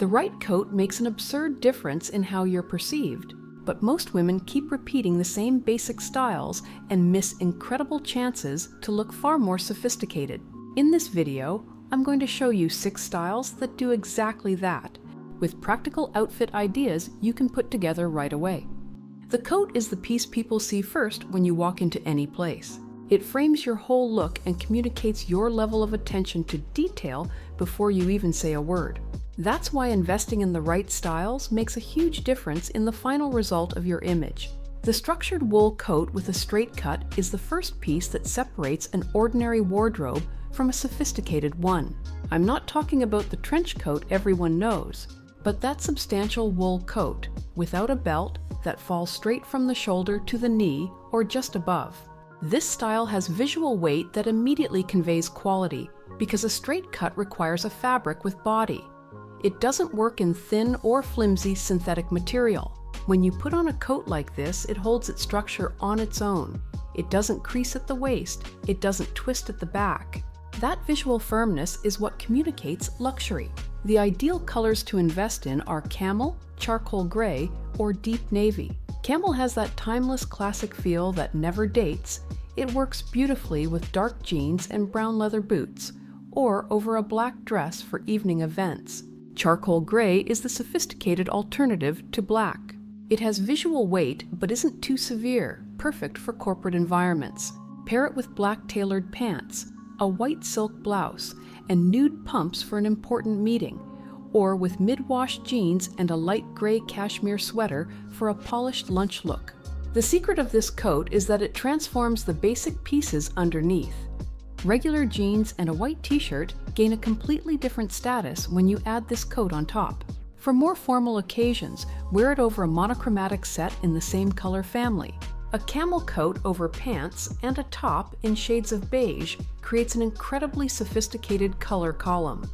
The right coat makes an absurd difference in how you're perceived, but most women keep repeating the same basic styles and miss incredible chances to look far more sophisticated. In this video, I'm going to show you 6 styles that do exactly that, with practical outfit ideas you can put together right away. The coat is the piece people see first when you walk into any place. It frames your whole look and communicates your level of attention to detail before you even say a word. That's why investing in the right styles makes a huge difference in the final result of your image. The structured wool coat with a straight cut is the first piece that separates an ordinary wardrobe from a sophisticated one. I'm not talking about the trench coat everyone knows, but that substantial wool coat, without a belt, that falls straight from the shoulder to the knee or just above. This style has visual weight that immediately conveys quality, because a straight cut requires a fabric with body. It doesn't work in thin or flimsy synthetic material. When you put on a coat like this, it holds its structure on its own. It doesn't crease at the waist, it doesn't twist at the back. That visual firmness is what communicates luxury. The ideal colors to invest in are camel, charcoal gray, or deep navy. Camel has that timeless classic feel that never dates. It works beautifully with dark jeans and brown leather boots, or over a black dress for evening events. Charcoal gray is the sophisticated alternative to black. It has visual weight but isn't too severe, perfect for corporate environments. Pair it with black tailored pants, a white silk blouse, and nude pumps for an important meeting, or with mid-wash jeans and a light gray cashmere sweater for a polished lunch look. The secret of this coat is that it transforms the basic pieces underneath. Regular jeans and a white t-shirt gain a completely different status when you add this coat on top. For more formal occasions, wear it over a monochromatic set in the same color family. A camel coat over pants and a top in shades of beige creates an incredibly sophisticated color column.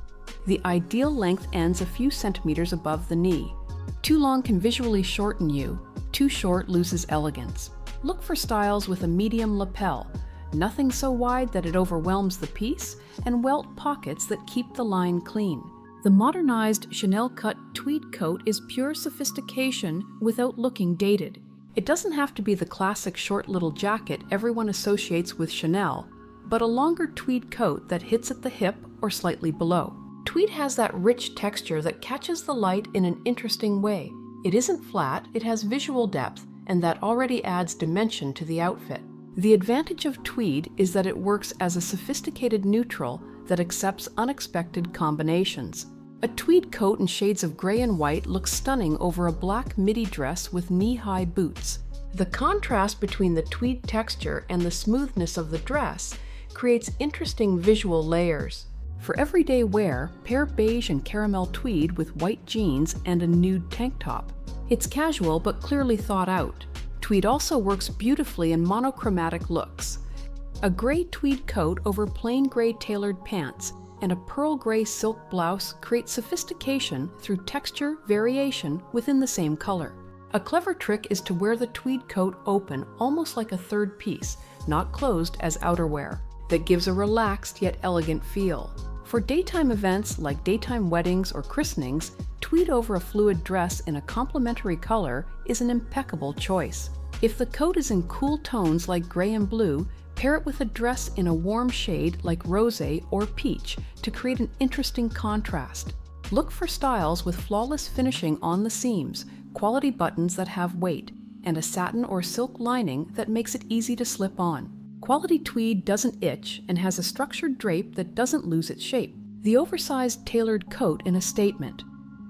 The ideal length ends a few centimeters above the knee. Too long can visually shorten you, too short loses elegance. Look for styles with a medium lapel, nothing so wide that it overwhelms the piece, and welt pockets that keep the line clean. The modernized Chanel-cut tweed coat is pure sophistication without looking dated. It doesn't have to be the classic short little jacket everyone associates with Chanel, but a longer tweed coat that hits at the hip or slightly below. Tweed has that rich texture that catches the light in an interesting way. It isn't flat, it has visual depth, and that already adds dimension to the outfit. The advantage of tweed is that it works as a sophisticated neutral that accepts unexpected combinations. A tweed coat in shades of gray and white looks stunning over a black midi dress with knee-high boots. The contrast between the tweed texture and the smoothness of the dress creates interesting visual layers. For everyday wear, pair beige and caramel tweed with white jeans and a nude tank top. It's casual but clearly thought out. Tweed also works beautifully in monochromatic looks. A gray tweed coat over plain gray tailored pants and a pearl gray silk blouse create sophistication through texture variation within the same color. A clever trick is to wear the tweed coat open almost like a third piece, not closed as outerwear. That gives a relaxed yet elegant feel. For daytime events like daytime weddings or christenings, tweed over a fluid dress in a complementary color is an impeccable choice. If the coat is in cool tones like gray and blue, pair it with a dress in a warm shade like rosé or peach to create an interesting contrast. Look for styles with flawless finishing on the seams, quality buttons that have weight, and a satin or silk lining that makes it easy to slip on. Quality tweed doesn't itch and has a structured drape that doesn't lose its shape. The oversized tailored coat in a statement.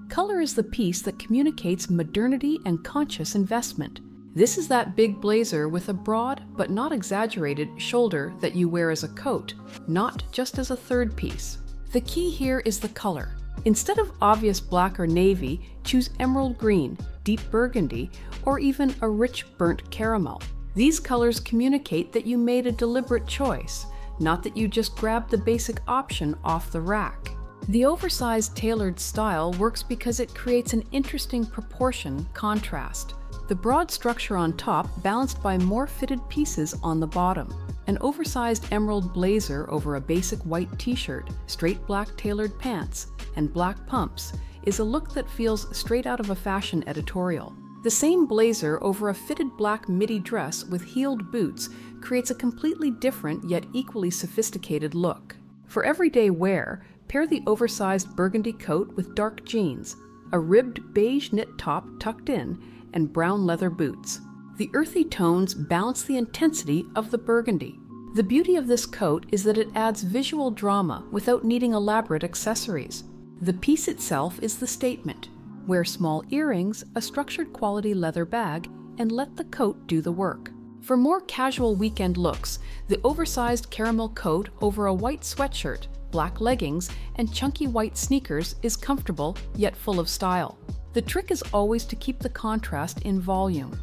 Color is the piece that communicates modernity and conscious investment. This is that big blazer with a broad but not exaggerated shoulder that you wear as a coat, not just as a third piece. The key here is the color. Instead of obvious black or navy, choose emerald green, deep burgundy, or even a rich burnt caramel. These colors communicate that you made a deliberate choice, not that you just grabbed the basic option off the rack. The oversized tailored style works because it creates an interesting proportion contrast. The broad structure on top balanced by more fitted pieces on the bottom. An oversized emerald blazer over a basic white t-shirt, straight black tailored pants, and black pumps is a look that feels straight out of a fashion editorial. The same blazer over a fitted black midi dress with heeled boots creates a completely different yet equally sophisticated look. For everyday wear, pair the oversized burgundy coat with dark jeans, a ribbed beige knit top tucked in, and brown leather boots. The earthy tones balance the intensity of the burgundy. The beauty of this coat is that it adds visual drama without needing elaborate accessories. The piece itself is the statement. Wear small earrings, a structured quality leather bag, and let the coat do the work. For more casual weekend looks, the oversized caramel coat over a white sweatshirt, black leggings, and chunky white sneakers is comfortable yet full of style. The trick is always to keep the contrast in volume.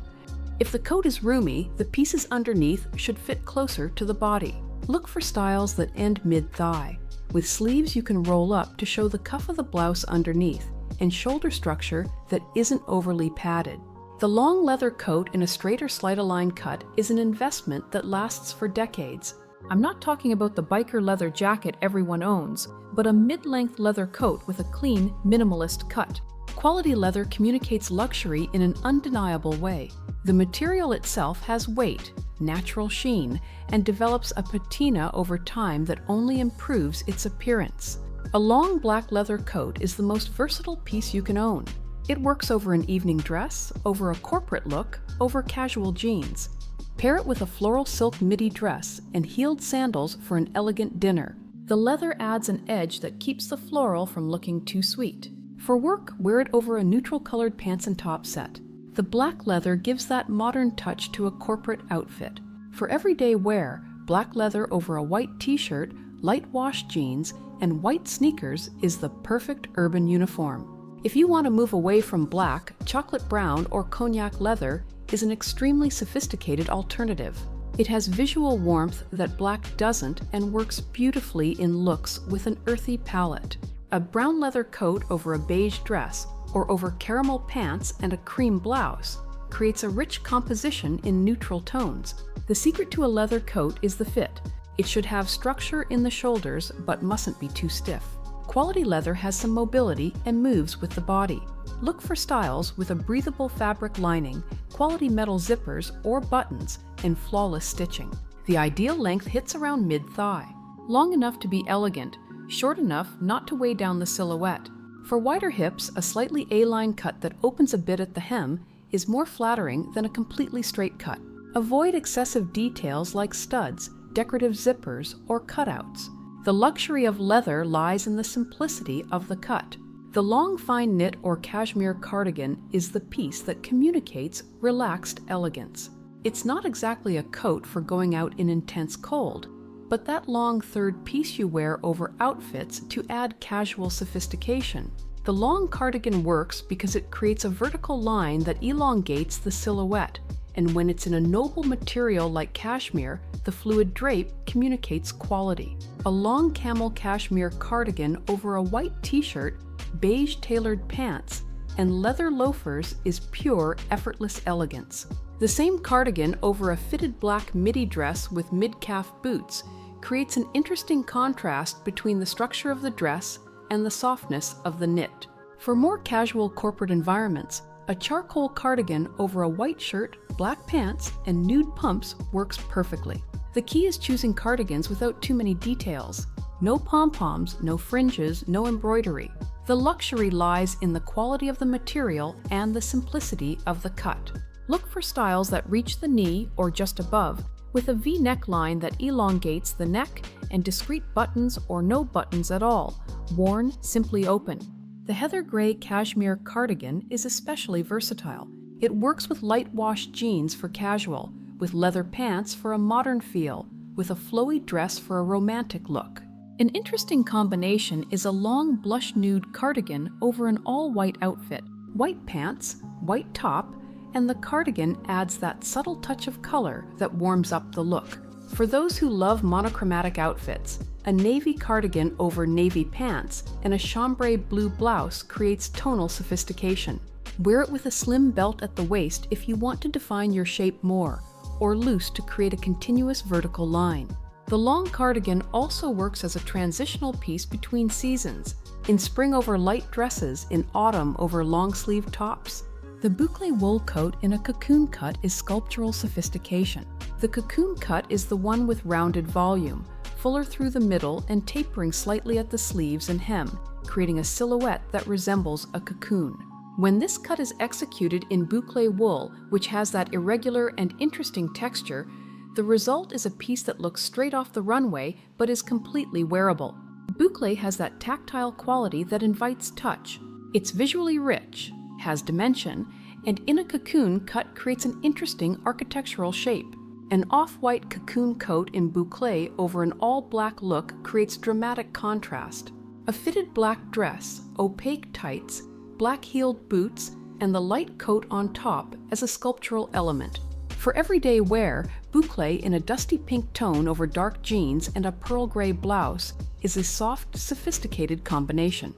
If the coat is roomy, the pieces underneath should fit closer to the body. Look for styles that end mid-thigh. With sleeves you can roll up to show the cuff of the blouse underneath, and shoulder structure that isn't overly padded. The long leather coat in a straight or slight-a-line cut is an investment that lasts for decades. I'm not talking about the biker leather jacket everyone owns, but a mid-length leather coat with a clean, minimalist cut. Quality leather communicates luxury in an undeniable way. The material itself has weight, natural sheen, and develops a patina over time that only improves its appearance. A long black leather coat is the most versatile piece you can own. It works over an evening dress, over a corporate look, over casual jeans. Pair it with a floral silk midi dress and heeled sandals for an elegant dinner. The leather adds an edge that keeps the floral from looking too sweet. For work, wear it over a neutral-colored pants and top set. The black leather gives that modern touch to a corporate outfit. For everyday wear, black leather over a white t-shirt, light wash jeans, and white sneakers is the perfect urban uniform. If you want to move away from black, chocolate brown or cognac leather is an extremely sophisticated alternative. It has visual warmth that black doesn't and works beautifully in looks with an earthy palette. A brown leather coat over a beige dress or over caramel pants and a cream blouse creates a rich composition in neutral tones. The secret to a leather coat is the fit. It should have structure in the shoulders but mustn't be too stiff. Quality leather has some mobility and moves with the body. Look for styles with a breathable fabric lining, quality metal zippers or buttons, and flawless stitching. The ideal length hits around mid-thigh. Long enough to be elegant, short enough not to weigh down the silhouette. For wider hips, a slightly A-line cut that opens a bit at the hem is more flattering than a completely straight cut. Avoid excessive details like studs, decorative zippers, or cutouts. The luxury of leather lies in the simplicity of the cut. The long fine knit or cashmere cardigan is the piece that communicates relaxed elegance. It's not exactly a coat for going out in intense cold, but that long third piece you wear over outfits to add casual sophistication. The long cardigan works because it creates a vertical line that elongates the silhouette, and when it's in a noble material like cashmere, the fluid drape communicates quality. A long camel cashmere cardigan over a white t-shirt, beige tailored pants, and leather loafers is pure, effortless elegance. The same cardigan over a fitted black midi dress with mid-calf boots creates an interesting contrast between the structure of the dress and the softness of the knit. For more casual corporate environments, a charcoal cardigan over a white shirt, black pants, and nude pumps works perfectly. The key is choosing cardigans without too many details. No pom-poms, no fringes, no embroidery. The luxury lies in the quality of the material and the simplicity of the cut. Look for styles that reach the knee or just above, with a V neckline that elongates the neck and discreet buttons or no buttons at all, worn simply open. The heather gray cashmere cardigan is especially versatile. It works with light wash jeans for casual, with leather pants for a modern feel, with a flowy dress for a romantic look. An interesting combination is a long blush nude cardigan over an all-white outfit. White pants, white top, and the cardigan adds that subtle touch of color that warms up the look. For those who love monochromatic outfits, a navy cardigan over navy pants and a chambray blue blouse creates tonal sophistication. Wear it with a slim belt at the waist if you want to define your shape more, or loose to create a continuous vertical line. The long cardigan also works as a transitional piece between seasons. in spring over light dresses, in autumn over long-sleeved tops. The boucle wool coat in a cocoon cut is sculptural sophistication. The cocoon cut is the one with rounded volume, fuller through the middle and tapering slightly at the sleeves and hem, creating a silhouette that resembles a cocoon. When this cut is executed in boucle wool, which has that irregular and interesting texture, the result is a piece that looks straight off the runway but is completely wearable. Boucle has that tactile quality that invites touch. It's visually rich, has dimension, and in a cocoon cut creates an interesting architectural shape. An off-white cocoon coat in boucle over an all-black look creates dramatic contrast. A fitted black dress, opaque tights, black-heeled boots, and the light coat on top as a sculptural element. For everyday wear, boucle in a dusty pink tone over dark jeans and a pearl gray blouse is a soft, sophisticated combination.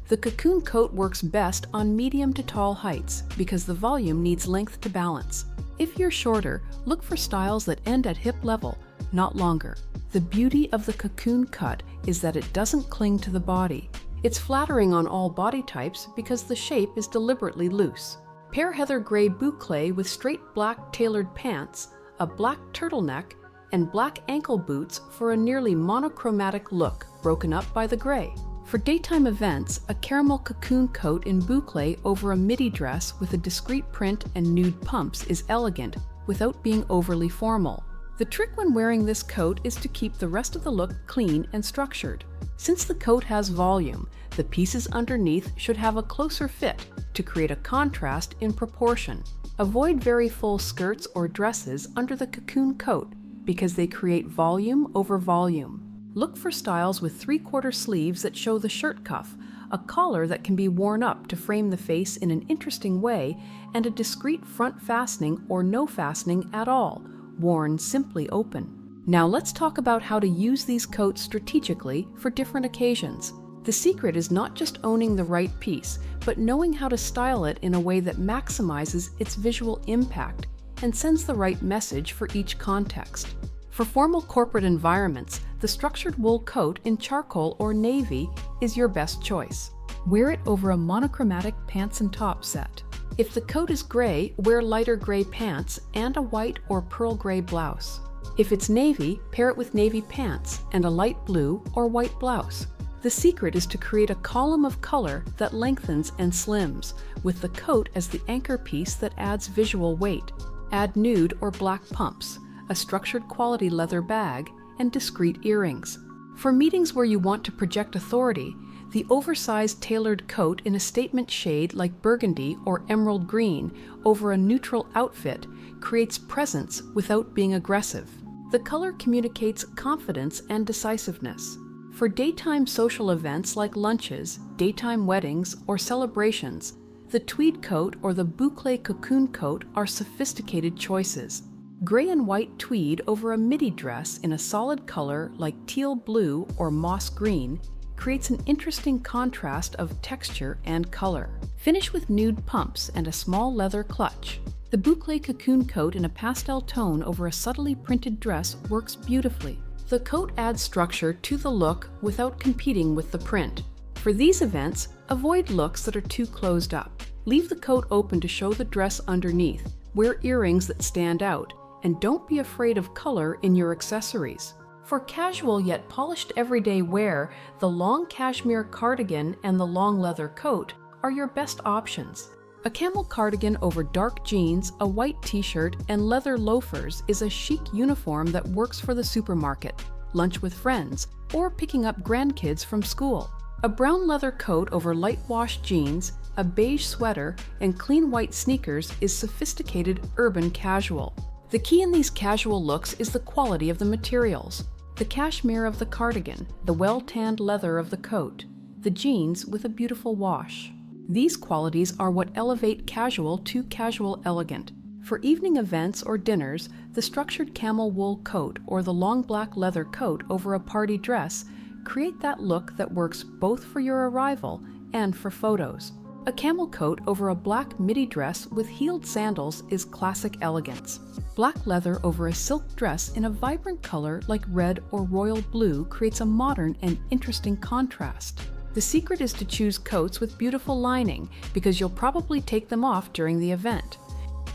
The cocoon coat works best on medium to tall heights because the volume needs length to balance. If you're shorter, look for styles that end at hip level, not longer. The beauty of the cocoon cut is that it doesn't cling to the body. It's flattering on all body types because the shape is deliberately loose. Pair heather gray boucle with straight black tailored pants, a black turtleneck, and black ankle boots for a nearly monochromatic look broken up by the gray. For daytime events, a caramel cocoon coat in boucle over a midi dress with a discreet print and nude pumps is elegant without being overly formal. The trick when wearing this coat is to keep the rest of the look clean and structured. Since the coat has volume, the pieces underneath should have a closer fit to create a contrast in proportion. Avoid very full skirts or dresses under the cocoon coat because they create volume over volume. Look for styles with 3/4 sleeves that show the shirt cuff, a collar that can be worn up to frame the face in an interesting way, and a discreet front fastening or no fastening at all, worn simply open. Now let's talk about how to use these coats strategically for different occasions. The secret is not just owning the right piece, but knowing how to style it in a way that maximizes its visual impact and sends the right message for each context. For formal corporate environments, the structured wool coat in charcoal or navy is your best choice. Wear it over a monochromatic pants and top set. If the coat is gray, wear lighter gray pants and a white or pearl gray blouse. If it's navy, pair it with navy pants and a light blue or white blouse. The secret is to create a column of color that lengthens and slims, with the coat as the anchor piece that adds visual weight. Add nude or black pumps, a structured quality leather bag, and discreet earrings. For meetings where you want to project authority, the oversized tailored coat in a statement shade like burgundy or emerald green over a neutral outfit creates presence without being aggressive. The color communicates confidence and decisiveness. For daytime social events like lunches, daytime weddings, or celebrations, the tweed coat or the boucle cocoon coat are sophisticated choices. Gray and white tweed over a midi dress in a solid color like teal blue or moss green creates an interesting contrast of texture and color. Finish with nude pumps and a small leather clutch. The boucle cocoon coat in a pastel tone over a subtly printed dress works beautifully. The coat adds structure to the look without competing with the print. For these events, avoid looks that are too closed up. Leave the coat open to show the dress underneath. Wear earrings that stand out, and don't be afraid of color in your accessories. For casual yet polished everyday wear, the long cashmere cardigan and the long leather coat are your best options. A camel cardigan over dark jeans, a white t-shirt, and leather loafers is a chic uniform that works for the supermarket, lunch with friends, or picking up grandkids from school. A brown leather coat over light wash jeans, a beige sweater, and clean white sneakers is sophisticated urban casual. The key in these casual looks is the quality of the materials. The cashmere of the cardigan, the well-tanned leather of the coat, the jeans with a beautiful wash. These qualities are what elevate casual to casual elegant. For evening events or dinners, the structured camel wool coat or the long black leather coat over a party dress create that look that works both for your arrival and for photos. A camel coat over a black midi dress with heeled sandals is classic elegance. Black leather over a silk dress in a vibrant color like red or royal blue creates a modern and interesting contrast. The secret is to choose coats with beautiful lining because you'll probably take them off during the event.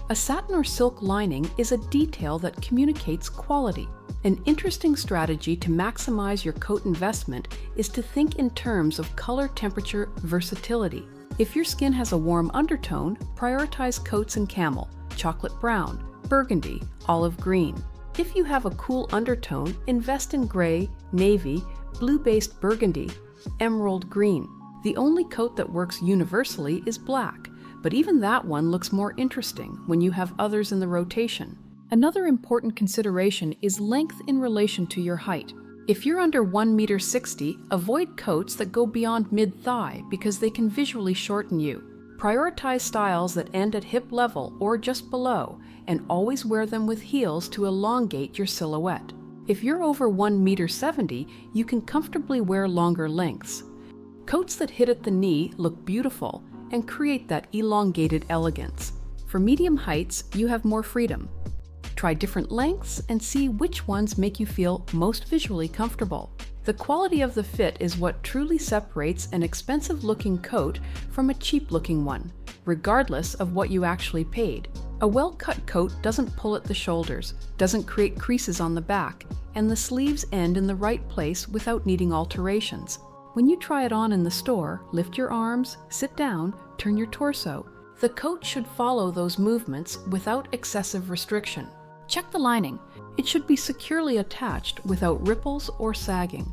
A satin or silk lining is a detail that communicates quality. An interesting strategy to maximize your coat investment is to think in terms of color, temperature, versatility. If your skin has a warm undertone, prioritize coats in camel, chocolate brown, burgundy, olive green. If you have a cool undertone, invest in gray, navy, blue-based burgundy, emerald green. The only coat that works universally is black, but even that one looks more interesting when you have others in the rotation. Another important consideration is length in relation to your height. If you're under 1.60 m, avoid coats that go beyond mid-thigh because they can visually shorten you. Prioritize styles that end at hip level or just below, and always wear them with heels to elongate your silhouette. If you're over 1.70 m, you can comfortably wear longer lengths. Coats that hit at the knee look beautiful and create that elongated elegance. For medium heights, you have more freedom. Try different lengths and see which ones make you feel most visually comfortable. The quality of the fit is what truly separates an expensive-looking coat from a cheap-looking one, regardless of what you actually paid. A well-cut coat doesn't pull at the shoulders, doesn't create creases on the back, and the sleeves end in the right place without needing alterations. When you try it on in the store, lift your arms, sit down, turn your torso. The coat should follow those movements without excessive restriction. Check the lining. It should be securely attached without ripples or sagging.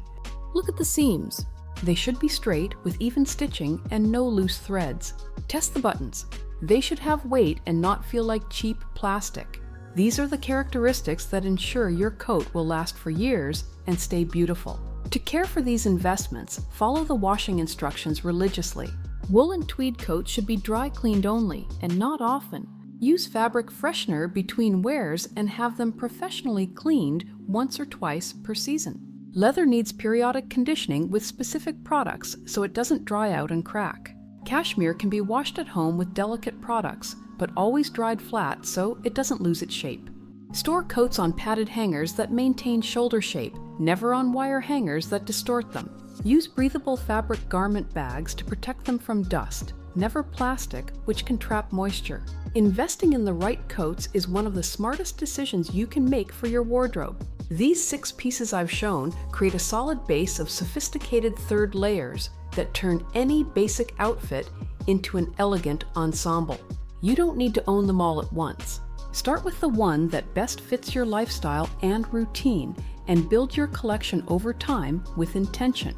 Look at the seams. They should be straight with even stitching and no loose threads. Test the buttons. They should have weight and not feel like cheap plastic. These are the characteristics that ensure your coat will last for years and stay beautiful. To care for these investments, follow the washing instructions religiously. Wool and tweed coats should be dry cleaned only and not often. Use fabric freshener between wears and have them professionally cleaned once or twice per season. Leather needs periodic conditioning with specific products so it doesn't dry out and crack. Cashmere can be washed at home with delicate products, but always dried flat so it doesn't lose its shape. Store coats on padded hangers that maintain shoulder shape, never on wire hangers that distort them. Use breathable fabric garment bags to protect them from dust, never plastic, which can trap moisture. Investing in the right coats is one of the smartest decisions you can make for your wardrobe. These 6 pieces I've shown create a solid base of sophisticated third layers that turn any basic outfit into an elegant ensemble. You don't need to own them all at once. Start with the one that best fits your lifestyle and routine and build your collection over time with intention.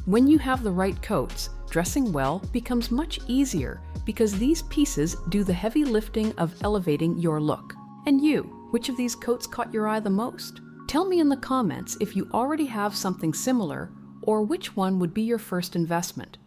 When you have the right coats, dressing well becomes much easier because these pieces do the heavy lifting of elevating your look. And you, which of these coats caught your eye the most? Tell me in the comments if you already have something similar or which one would be your first investment.